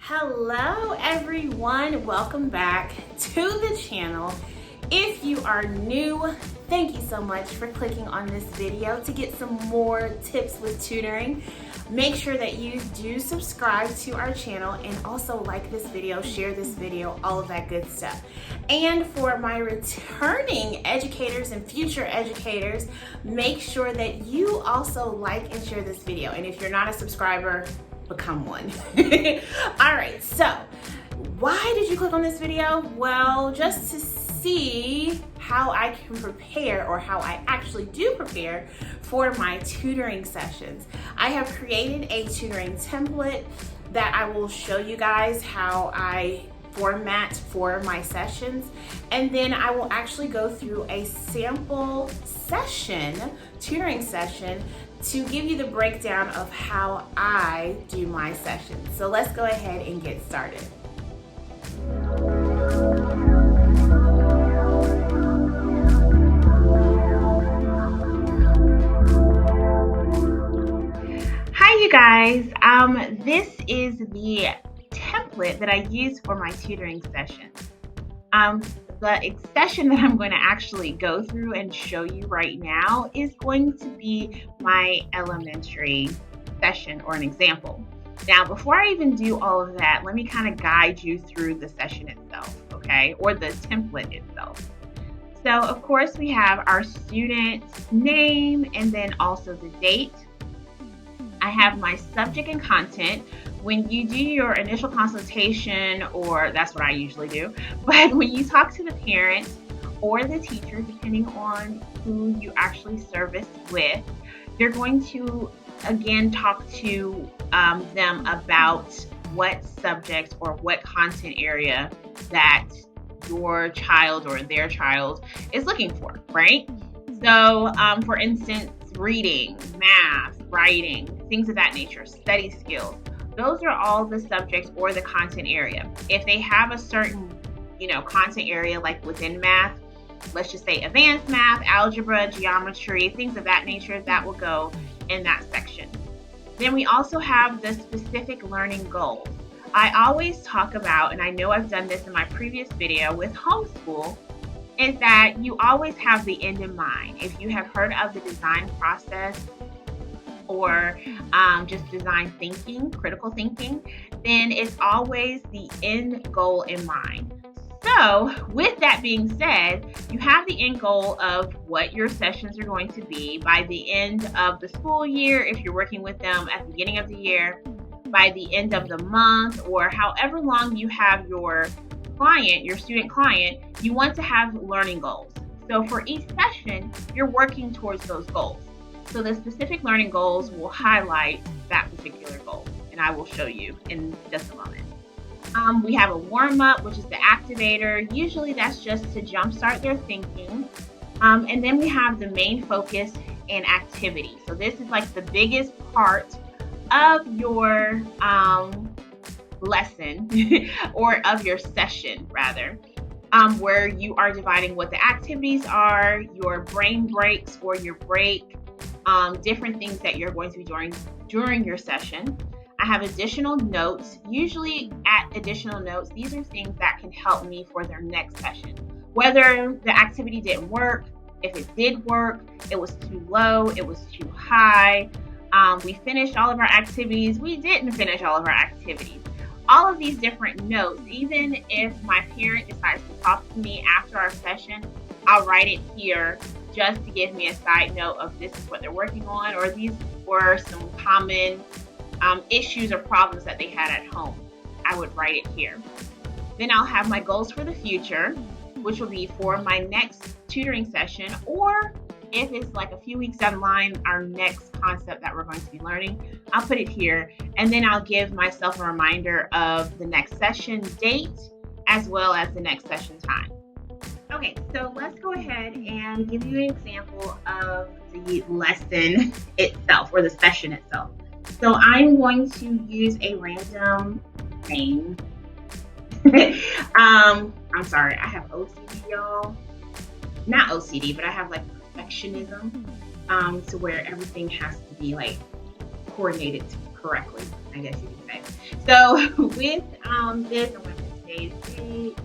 Hello everyone, welcome back to the channel. If you are new, thank you so much for clicking on this video to get some more tips with tutoring. Make sure that you do subscribe to our channel and also like this video, share this video, all of that good stuff. And for my returning educators and future educators, make sure that you also like and share this video. And if you're not a subscriber, become one. All right, so why did you click on this video? Well, just to see how I can prepare, or how I actually do prepare for my tutoring sessions. I have created a tutoring template that I will show you guys how I format for my sessions, and then I will actually go through a sample session, tutoring session, to give you the breakdown of how I do my sessions. So let's go ahead and get started. Hi you guys, this is the template that I use for my tutoring sessions. The session that I'm going to actually go through and show you right now is going to be my elementary session, or an example. Now, before I even do all of that, let me kind of guide you through the session itself, okay? Or the template itself. So, of course, we have our student's name and then also the date. I have my subject and content. When you do your initial consultation, or that's what I usually do, but when you talk to the parent or the teacher, depending on who you actually service with, you're going to again talk to them about what subject or what content area that your child or their child is looking for, right? So for instance, reading, math, writing, things of that nature, study skills. Those are all the subjects or the content area. If they have a certain, content area, like within math, let's just say advanced math, algebra, geometry, things of that nature, that will go in that section. Then we also have the specific learning goals. I always talk about, and I know I've done this in my previous video with homeschool, is that you always have the end in mind. If you have heard of the design process, or just design thinking, critical thinking, then it's always the end goal in mind. So with that being said, you have the end goal of what your sessions are going to be by the end of the school year, if you're working with them at the beginning of the year, by the end of the month, or however long you have your client, your student client, you want to have learning goals. So for each session, you're working towards those goals. So the specific learning goals will highlight that particular goal, and I will show you in just a moment. We have a warm-up, which is the activator. Usually that's just to jumpstart their thinking. And then we have the main focus and activity. So this is like the biggest part of your lesson or of your session rather, where you are dividing what the activities are, your brain breaks or your break, different things that you're going to be doing during your session. I have additional notes. Usually at additional notes, these are things that can help me for their next session. Whether the activity didn't work, if it did work, it was too low, it was too high, we finished all of our activities, we didn't finish all of our activities. All of these different notes, even if my parent decides to talk to me after our session, I'll write it here just to give me a side note of this is what they're working on, or these were some common issues or problems that they had at home. I would write it here. Then I'll have my goals for the future, which will be for my next tutoring session, or if it's like a few weeks down the line, our next concept that we're going to be learning, I'll put it here. And then I'll give myself a reminder of the next session date, as well as the next session time. Okay, so let's go ahead and give you an example of the lesson itself, or the session itself. So I'm going to use a random name. I'm sorry, I have OCD, y'all. Not OCD, but I have like perfectionism, to where everything has to be like coordinated correctly, I guess you could say. So with this, I'm going to put today's date,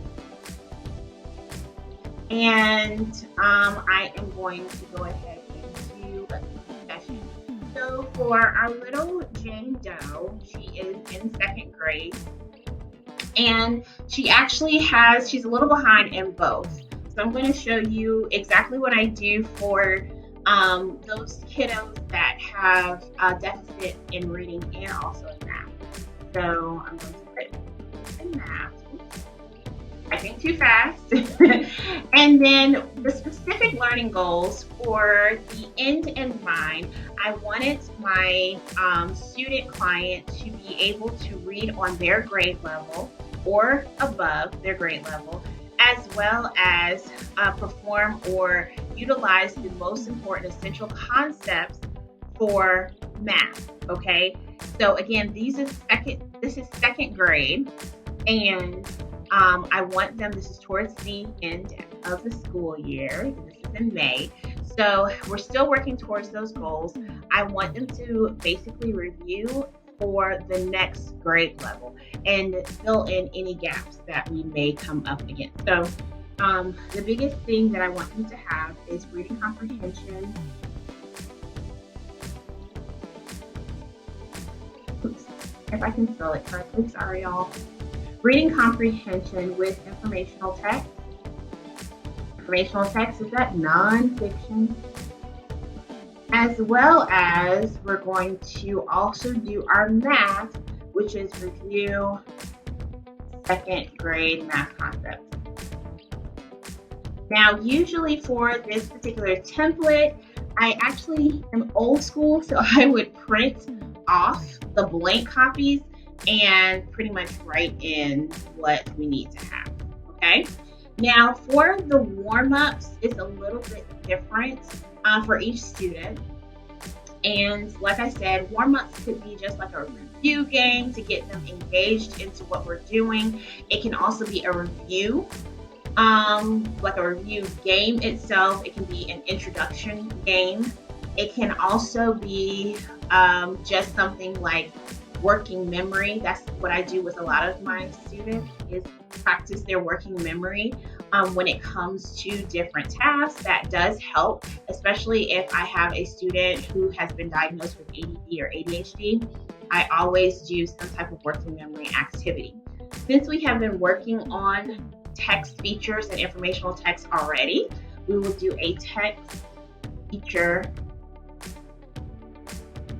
and I am going to go ahead and do a session. So for our little Jane Doe, she is in second grade, and she's a little behind in both. So I'm going to show you exactly what I do for those kiddos that have a deficit in reading and also in math. So I'm going to put in math. I think too fast. And then the specific learning goals for the end in mind, I wanted my student client to be able to read on their grade level or above their grade level, as well as perform or utilize the most important essential concepts for math. Okay, so again, this is second grade, and I want them, this is towards the end of the school year. This is in May. So we're still working towards those goals. I want them to basically review for the next grade level and fill in any gaps that we may come up against. So the biggest thing that I want them to have is reading comprehension. Oops, if I can spell it correctly, sorry y'all. Reading comprehension with informational text. Informational text is that nonfiction. As well as we're going to also do our math, which is review second grade math concepts. Now, usually for this particular template, I actually am old school, so I would print off the blank copies and pretty much write in what we need to have, okay? Now, for the warm-ups, it's a little bit different for each student. And like I said, warm-ups could be just like a review game to get them engaged into what we're doing. It can also be a review, like a review game itself. It can be an introduction game. It can also be just something like working memory. That's what I do with a lot of my students, is practice their working memory when it comes to different tasks. That does help, especially if I have a student who has been diagnosed with ADD or ADHD. I always do some type of working memory activity. Since we have been working on text features and informational text already, we will do a text feature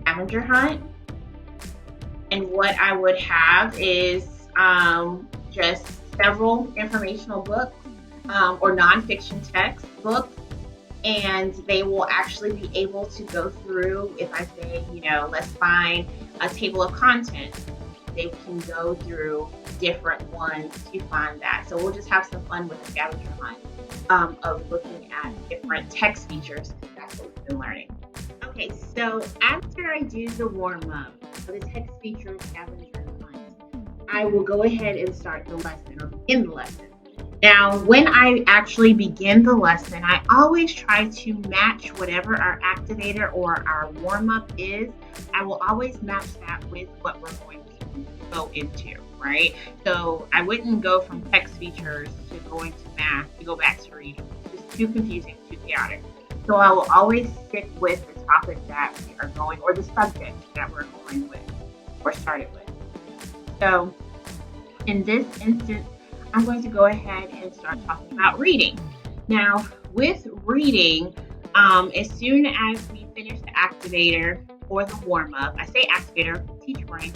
scavenger hunt. And what I would have is just several informational books or nonfiction text books, and they will actually be able to go through. If I say, let's find a table of contents, they can go through different ones to find that. So we'll just have some fun with the scavenger hunt of looking at different text features. That's what we've been learning. Okay, so after I do the warm-up for the text feature scavenger hunt, I will go ahead and start the lesson or begin the lesson. Now, when I actually begin the lesson, I always try to match whatever our activator or our warm-up is. I will always match that with what we're going to go into, right? So I wouldn't go from text features to going to math to go back to reading. It's just too confusing, too chaotic. So I will always stick with the topic that we are going, or the subject that we're going with or started with. So in this instance, I'm going to go ahead and start talking about reading. Now, with reading, as soon as we finish the activator or the warm-up, I say activator, teacher brain.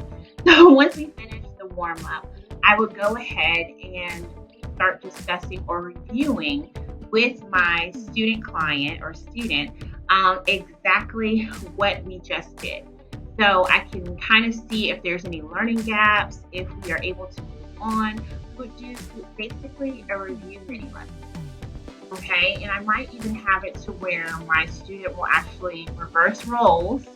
So once we finish the warm-up, I would go ahead and start discussing or reviewing with my student client or student exactly what we just did. So I can kind of see if there's any learning gaps, if we are able to move on. We would do basically a review mini lesson. Okay, and I might even have it to where my student will actually reverse roles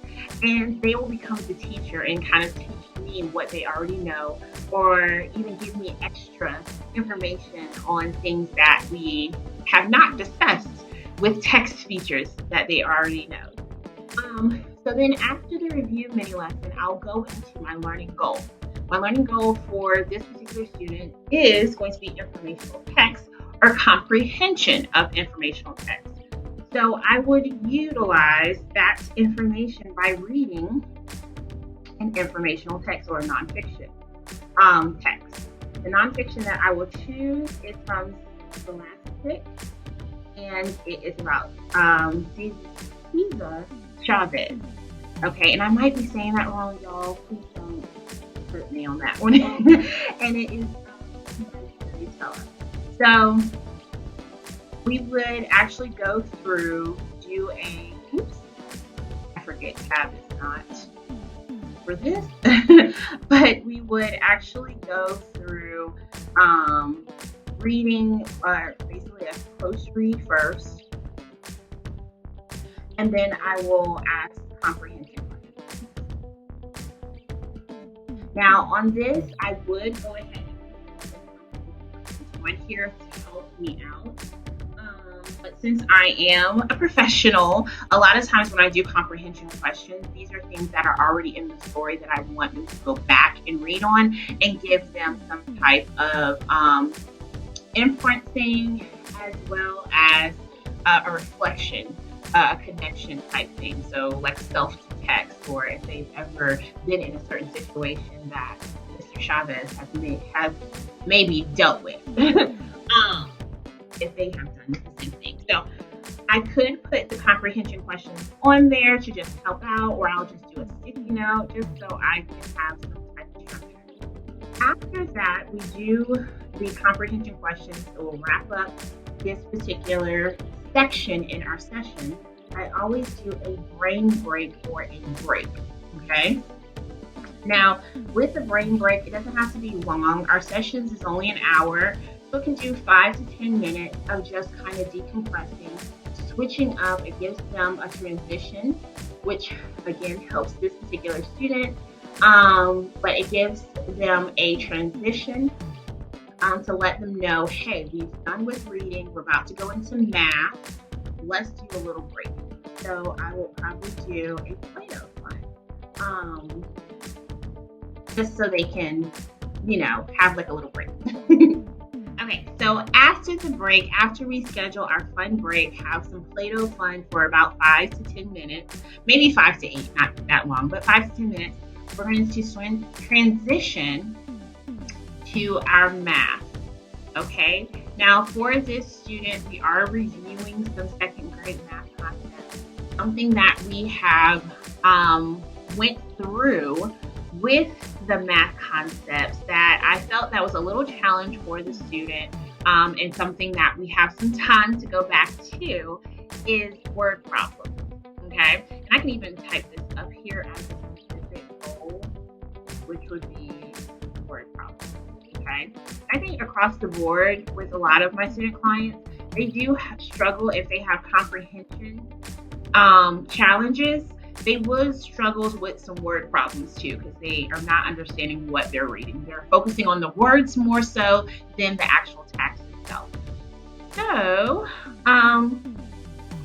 and they will become the teacher and kind of teach me what they already know, or even give me extra information on things that we have not discussed with text features that they already know. So then after the review mini lesson, I'll go into my learning goal. My learning goal for this particular student is going to be informational text or comprehension of informational text. So I would utilize that information by reading an informational text or a nonfiction text. The nonfiction that I will choose is from Scholastic, and it is about Cesar Chavez. Okay, and I might be saying that wrong, y'all. Please don't hurt me on that one. And it is storyteller. So we would actually go through, I forget, tab is not for this, but we would actually go through reading basically a close read first, and then I will ask comprehension questions. Now on this, I would go ahead and one here to help me out. But since I am a professional, a lot of times when I do comprehension questions, these are things that are already in the story that I want them to go back and read on and give them some type of inferencing, as well as a reflection, a connection type thing. So like self-text, or if they've ever been in a certain situation that Mr. Chavez has maybe dealt with. If they have done the same thing. So I could put the comprehension questions on there to just help out, or I'll just do a sticky note just so I can have some type of structure. After that, we do the comprehension questions that will wrap up this particular section in our session. I always do a brain break or a break, okay? Now, with the brain break, it doesn't have to be long. Our sessions is only an hour. So it can do 5 to 10 minutes of just kind of decompressing, switching up. It gives them a transition, which again helps this particular student. But it gives them a transition to let them know, hey, we've done with reading. We're about to go into math. Let's do a little break. So I will probably do a Play-Doh one, just so they can, have like a little break. Okay, so after the break, after we schedule our fun break, have some Play-Doh fun for about 5 to 10 minutes, maybe 5 to 8, not that long, but 5 to 10 minutes, we're going to transition to our math, okay? Now, for this student, we are reviewing some second grade math concepts, something that we have went through with the math concepts that I felt that was a little challenge for the student, and something that we have some time to go back to is word problems, okay? And I can even type this up here as a specific goal, which would be word problems, okay? I think across the board with a lot of my student clients, they do struggle if they have comprehension challenges. They would struggle with some word problems too, because they are not understanding what they're reading. They're focusing on the words more so than the actual text itself. So,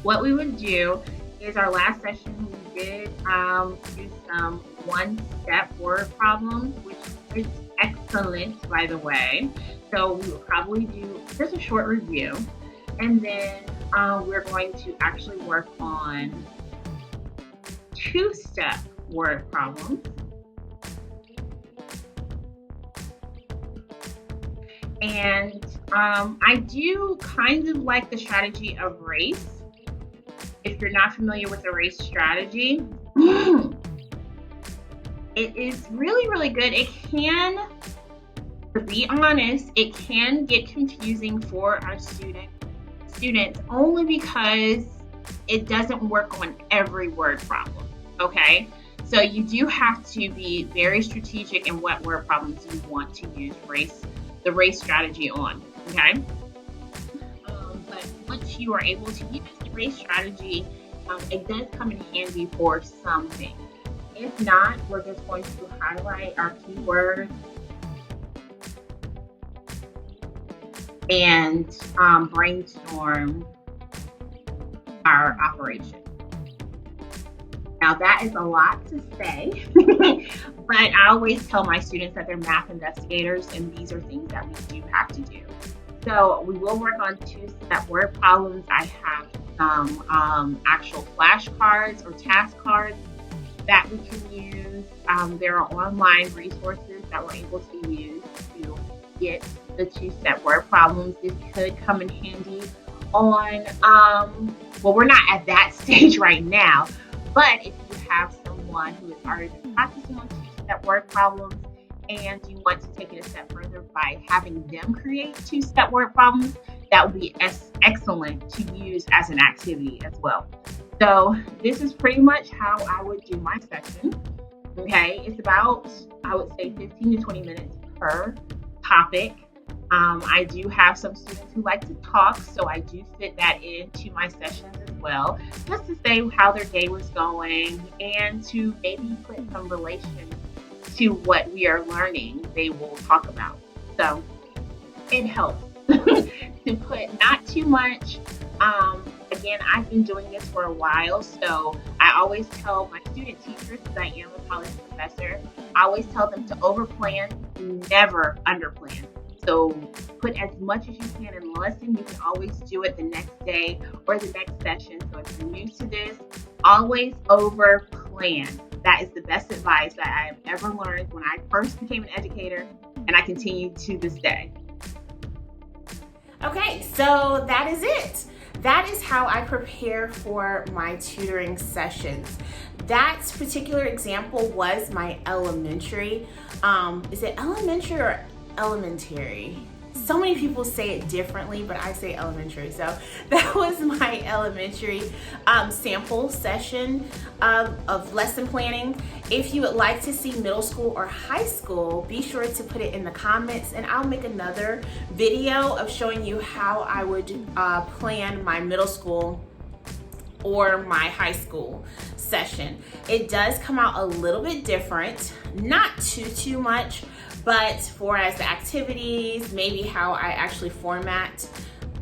what we would do is our last session, we did do some one-step word problems, which is excellent, by the way. So we will probably do just a short review, and then we're going to actually work on two-step word problems. And I do kind of like the strategy of race. If you're not familiar with the race strategy, it is really, really good. It can, to be honest, it can get confusing for our students only because it doesn't work on every word problem, okay? So you do have to be very strategic in what word problems you want to use the race strategy on, okay? But once you are able to use the race strategy, it does come in handy for some things. If not, we're just going to highlight our keywords and brainstorm our operation. Now Now that is a lot to say, but I always tell my students that they're math investigators and these are things that we do have to do. So we will work on 2-step word problems. I have some actual flashcards or task cards that we can use. There are online resources that we're able to use to get the 2-step word problems. This could come in handy on, well, we're not at that stage right now, but if you have someone who is already practicing on 2-step word problems and you want to take it a step further by having them create 2-step word problems, that would be excellent to use as an activity as well. So this is pretty much how I would do my session. Okay, it's about, I would say, 15 to 20 minutes per topic. I do have some students who like to talk, so I do fit that into my sessions as well, just to say how their day was going and to maybe put some relation to what we are learning they will talk about. So it helps to put not too much. Again, I've been doing this for a while, so I always tell my student teachers, because I am a college professor, I always tell them to overplan, never underplan. So put as much as you can in the lesson. You can always do it the next day or the next session. So if you're new to this, always overplan. That is the best advice that I have ever learned when I first became an educator, and I continue to this day. Okay, so that is it. That is how I prepare for my tutoring sessions. That particular example was my elementary. Is it elementary or elementary? So many people say it differently, but I say elementary. So that was my elementary sample session of lesson planning. If you would like to see middle school or high school, be sure to put it in the comments and I'll make another video of showing you how I would plan my middle school or my high school session. It does come out a little bit different, not too much, but for as the activities, maybe how I actually format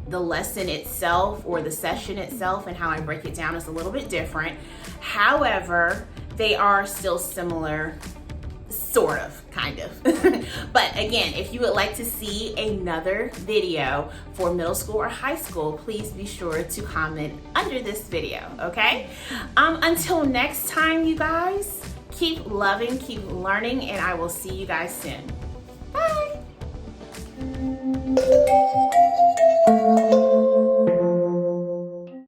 the lesson itself or the session itself and how I break it down is a little bit different. However, they are still similar, sort of, kind of. But again, if you would like to see another video for middle school or high school, please be sure to comment under this video, okay? Until next time, you guys, keep loving, keep learning, and I will see you guys soon.